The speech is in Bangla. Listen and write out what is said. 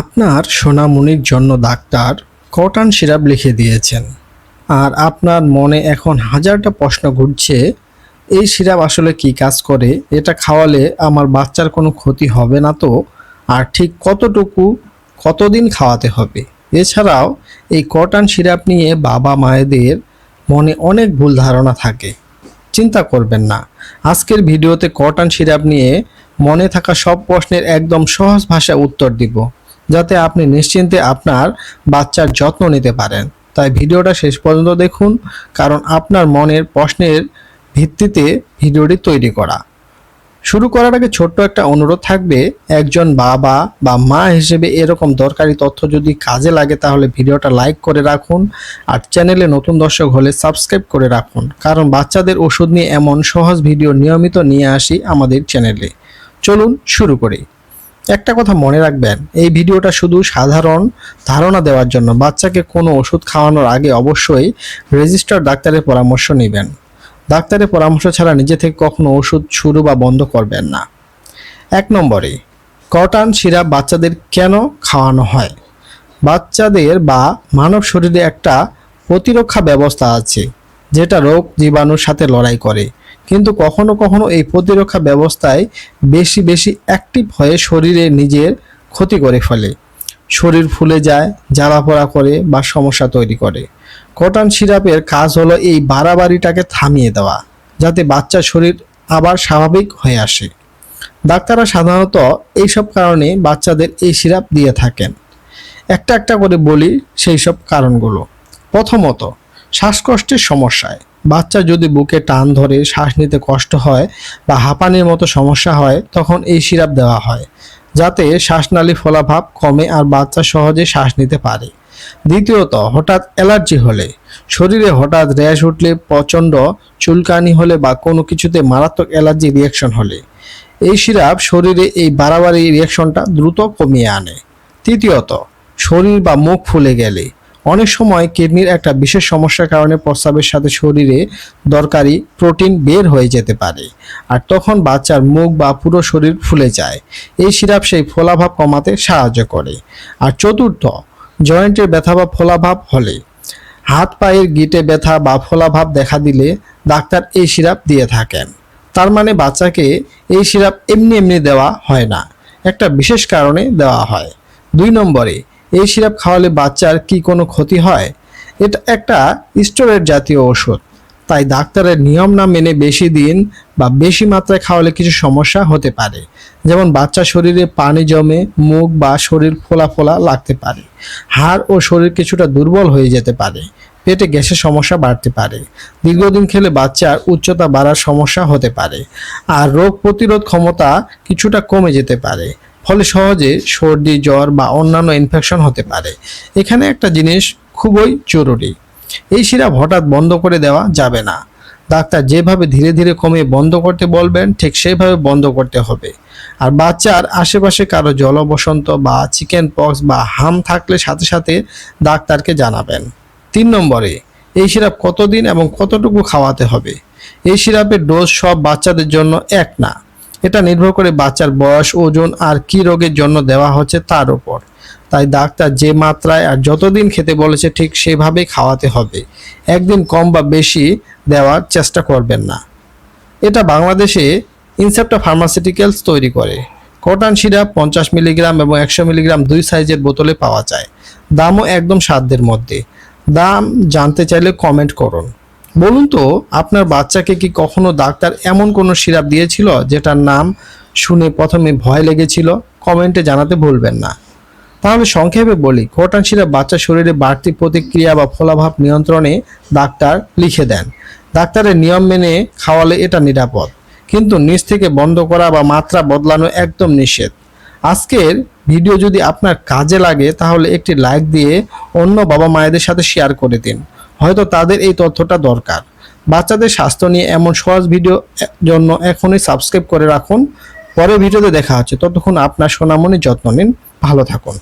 আপনার সোনামণির জন্য ডাক্তার কটন সিরাপ লিখে দিয়েছেন, আর আপনার মনে এখন হাজারটা প্রশ্ন ঘুরছে। এই সিরাপ আসলে কি কাজ করে? এটা খাওয়ালে আমার বাচ্চার কোনো ক্ষতি হবে না তো? আর ঠিক কতটুকু, কতদিন খাওয়াতে হবে? এছাড়াও এই কটন সিরাপ নিয়ে বাবা মায়েদের মনে অনেক ভুল ধারণা থাকে। চিন্তা করবেন না, আজকের ভিডিওতে কটন সিরাপ নিয়ে মনে থাকা সব প্রশ্নের একদম সহজ ভাষায় উত্তর দিব, যাতে আপনি নিশ্চিন্তে আপনার বাচ্চার যত্ন নিতে পারেন। তাই ভিডিওটা শেষ পর্যন্ত দেখুন, কারণ আপনার মনের প্রশ্নের ভিত্তিতে ভিডিওটি তৈরি করা। শুরু করার আগে ছোট্ট একটা অনুরোধ থাকবে, একজন বাবা বা মা হিসেবে এরকম দরকারি তথ্য যদি কাজে লাগে তাহলে ভিডিওটা লাইক করে রাখুন, আর চ্যানেলে নতুন দর্শক হলে সাবস্ক্রাইব করে রাখুন, কারণ বাচ্চাদের ওষুধ নিয়ে এমন সহজ ভিডিও নিয়মিত নিয়ে আসি আমাদের চ্যানেলে। চলুন শুরু করি। একটা কথা মনে রাখবেন, এই ভিডিওটা শুধু সাধারণ ধারণা দেওয়ার জন্য। বাচ্চাকে কোনো ওষুধ খাওয়ানোর আগে অবশ্যই রেজিস্টার্ড ডাক্তারের পরামর্শ নেবেন। ডাক্তারের পরামর্শ ছাড়া নিজে থেকে কখনো ওষুধ শুরু বা বন্ধ করবেন না। 1 নম্বরে, কটন সিরাপ বাচ্চাদের কেন খাওয়ানো হয়? বাচ্চাদের বা মানব শরীরে একটা প্রতিরক্ষা ব্যবস্থা আছে, যেটা রোগ জীবাণুর সাথে লড়াই করে। কিন্তু কখনো কখনো এই প্রতিরক্ষা ব্যবস্থায় বেশি বেশি অ্যাক্টিভ হয়ে শরীরে নিজের ক্ষতি করে ফেলে। শরীর ফুলে যায়, জ্বালাপোড়া করে বা সমস্যা তৈরি করে। কটন সিরাপের কাজ হলো এই বাড়াবাড়িটাকে থামিয়ে দেওয়া, যাতে বাচ্চার শরীর আবার স্বাভাবিক হয়ে আসে। ডাক্তাররা সাধারণত এইসব কারণে বাচ্চাদের এই সিরাপ দিয়ে থাকেন। একটা একটা করে বলি সেই সব কারণগুলো। প্রথমত, শ্বাসকষ্টের সমস্যায়। বাচ্চা যদি বুকে টান ধরে, শ্বাস নিতে কষ্ট হয় বা হাঁপানির মতো সমস্যা হয়, তখন এই সিরাপ দেওয়া হয়, যাতে শ্বাসনালী ফোলাভাব কমে আর বাচ্চা সহজে শ্বাস নিতে পারে। দ্বিতীয়ত, হঠাৎ অ্যালার্জি হলে। শরীরে হঠাৎ র্যাশ উঠলে, প্রচণ্ড চুলকানি হলে বা কোনো কিছুতে মারাত্মক অ্যালার্জি রিয়াকশন হলে এই সিরাপ শরীরে এই বাড়াবাড়ি রিয়াকশনটা দ্রুত কমিয়ে আনে। তৃতীয়ত, শরীর বা মুখ ফুলে গেলে। অনেক সময় কিডনির একটা বিশেষ সমস্যার কারণে প্রস্রাবের সাথে শরীরে দরকারি প্রোটিন বের হয়ে যেতে পারে, আর তখন বাচ্চার মুখ বা পুরো শরীর ফুলে যায়। এই সিরাপ সেই ফোলাভাব কমাতে সাহায্য করে। আর চতুর্থ, জয়েন্টের ব্যথা বা ফোলাভাব হলে। হাত পায়ের গিঁটে ব্যথা বা ফোলাভাব দেখা দিলে ডাক্তার এই সিরাপ দিয়ে থাকেন। তার মানে বাচ্চাকে এই সিরাপ এমনি এমনি দেওয়া হয় না, একটা বিশেষ কারণে দেওয়া হয়। 2 নম্বরে, এই সিরাপ খাওয়ালে বাচ্চার কি কোনো ক্ষতি হয়? এটা একটা স্টেরয়েড জাতীয় ওষুধ, তাই ডাক্তারের নিয়ম না মেনে বেশি দিন বা বেশি মাত্রায় খাওয়ালে কিছু সমস্যা হতে পারে। যেমন বাচ্চার শরীরে পানি জমে, মুখ বা শরীর ফোলা ফোলা লাগতে পারে, হাড় ও শরীর কিছুটা দুর্বল হয়ে যেতে পারে, পেটে গ্যাসের সমস্যা বাড়তে পারে, দীর্ঘদিন খেলে বাচ্চার উচ্চতা বাড়ার সমস্যা হতে পারে, আর রোগ প্রতিরোধ ক্ষমতা কিছুটা কমে যেতে পারে। ফলে সহজে সর্দি, জ্বর বা অন্যান্য ইনফেকশন হতে পারে। এখানে একটা জিনিস খুবই জরুরি, এই সিরাপ হঠাৎ বন্ধ করে দেওয়া যাবে না। ডাক্তার যেভাবে ধীরে ধীরে কমিয়ে বন্ধ করতে বলবেন, ঠিক সেইভাবে বন্ধ করতে হবে। আর বাচ্চার আশেপাশে কারো জলবসন্ত বা চিকেন পক্স বা হাম থাকলে সাথে সাথে ডাক্তারকে জানাবেন। 3 নম্বরে, এই সিরাপ কতদিন এবং কতটুকু খাওয়াতে হবে? এই সিরাপের ডোজ সব বাচ্চাদের জন্য এক না, এটা নির্ভর করে বাচ্চার বয়স, ওজন আর কি রোগের জন্য দেওয়া হচ্ছে তার উপর। তাই ডাক্তার যে মাত্রায় আর যতদিন খেতে বলেছে ঠিক সেভাবেই খাওয়াতে হবে। একদিন কম বা বেশি দেওয়ার চেষ্টা করবেন না। এটা বাংলাদেশে ইনসেপ্টা ফার্মাসিউটিক্যালস তৈরি করে। কটন সিরাপ 50 মিলিগ্রাম এবং 100 মিলিগ্রাম 2 সাইজের বোতলে পাওয়া যায়। দামও একদম সাধ্যের মধ্যে। দাম জানতে চাইলে কমেন্ট করুন। বলুন তো, আপনার বাচ্চাকে কি কখনো ডাক্তার এমন কোনো সিরাপ দিয়েছিল যেটার নাম শুনে প্রথমে ভয় লেগেছিল? কমেন্টে জানাতে ভুলবেন না। তাহলে সংক্ষেপে বলি, কটন সিরাপ বাচ্চার শরীরে বাড়তি প্রতিক্রিয়া বা ফোলাভাব নিয়ন্ত্রণে ডাক্তার লিখে দেন। ডাক্তারের নিয়ম মেনে খাওয়ালে এটা নিরাপদ, কিন্তু নিজ থেকে বন্ধ করা বা মাত্রা বদলানো একদম নিষেধ। আজকের ভিডিও যদি আপনার কাজে লাগে তাহলে একটি লাইক দিয়ে অন্য বাবা মায়েদের সাথে শেয়ার করে দিন, হয়তো তাদের এই তথ্যটা দরকার। বাচ্চাদের স্বাস্থ্য নিয়ে এমন সহজ ভিডিও জন্য এখনই সাবস্ক্রাইব করে রাখুন। পরের ভিডিওতে দেখা হচ্ছে, ততক্ষণ আপনার সোনামণির যত্ন নিন। ভালো থাকুন।